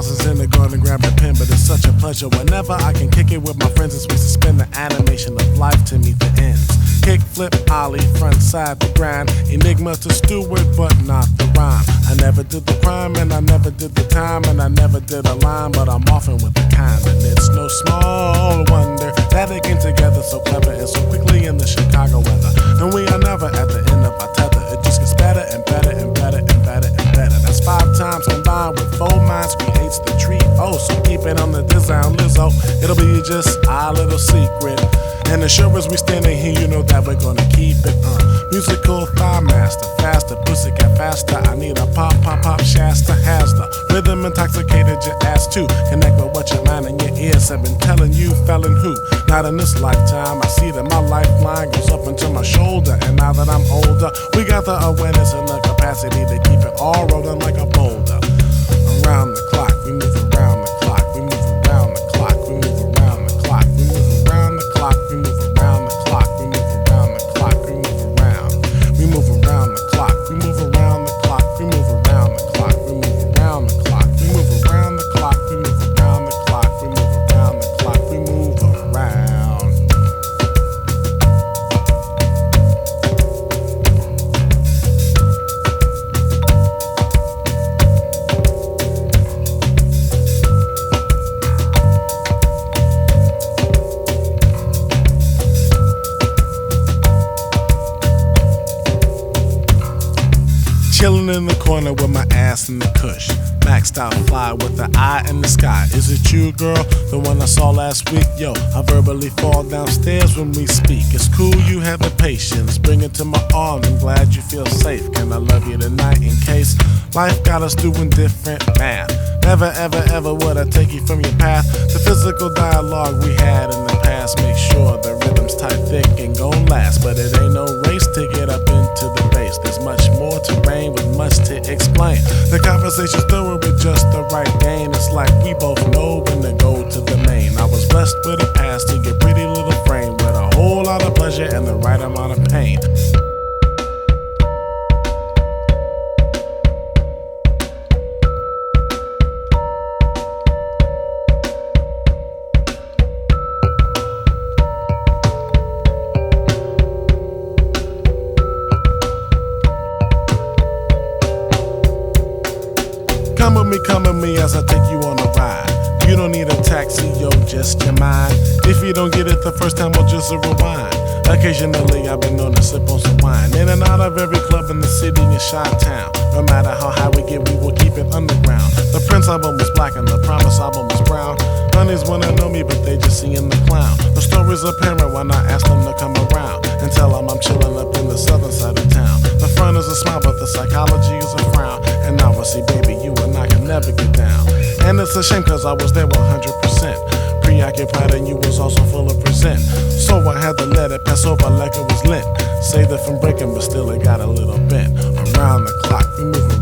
thousands in the garden, grab a pen, but it's such a pleasure whenever I can kick it with my friends as we suspend the animation of life to meet the ends. Kick, flip, ollie, front side to grind. Enigma to Stewart, but not the rhyme. I never did the crime, and I never did the time, and I never did a line, but I'm often with the kind. And it's no small wonder that they came together so clever and so quickly in the Chicago weather. And we are never at the end of our tether. It just gets better and better and better and better and better. That's 5 times combined with 4 minds creates the treat. Oh, so keep it on the design, Lizzo. It'll be just our little secret. And as sure as we standing here, you know that we're gonna keep it musical thigh master, faster, pussycat faster. I need a pop, pop, pop, Shasta has the rhythm intoxicated your ass too. Connect with what your mind and your ears have been telling you, felon who? Not in this lifetime. I see that my lifeline goes up into my shoulder, and now that I'm older, we got the awareness and the capacity to keep it all rolling like a boulder. Around the clock, we move around the clock, we move around the clock, we move around the clock, we move around the clock, we move around the clock, we move around the clock, we move around, we move around the clock, we move around the clock, we move around the clock, we move around the clock, we move around the clock, we move around the clock, we move around the clock, we move around. Chillin' in the corner with my ass in the cush. Maxed out fly with the eye in the sky. Is it you, girl? The one I saw last week? Yo, I verbally fall downstairs when we speak. It's cool you have the patience. Bring it to my arms. I'm glad you feel safe. Can I love you tonight in case life got us doing different math? Never, ever, ever would I take you from your path. The physical dialogue we had in the past. Make sure the rhythm's tight, thick, and gon' last. But it ain't no race to get up into the bass. There's much more terrain with much to explain. The conversation's thorough with just the right gain. It's like we both know when to go to the main. I was blessed with a pass to your pretty little frame with a whole lot of pleasure and the right amount of pain. Come with me as I take you on a ride. You don't need a taxi, yo, just your mind. If you don't get it the first time, we'll just rewind. Occasionally, I've been known to sip on some wine. In and out of every club in the city and Chi-Town. No matter how high we get, we will keep it underground. The Prince album was black and the Promise album was brown. Honeys wanna know me, but they just seeing the clown. The story's apparent when I ask them to come around and tell them I'm chillin' up in the southern side of town. The front is a smile, but the psychology is a frown. And now I see, baby, you and I can never get down. And it's a shame, cause I was there 100%. Preoccupied and you was also full of present. So I had to let it pass over like it was lint. Saved it from breaking, but still it got a little bent. Around the clock, we move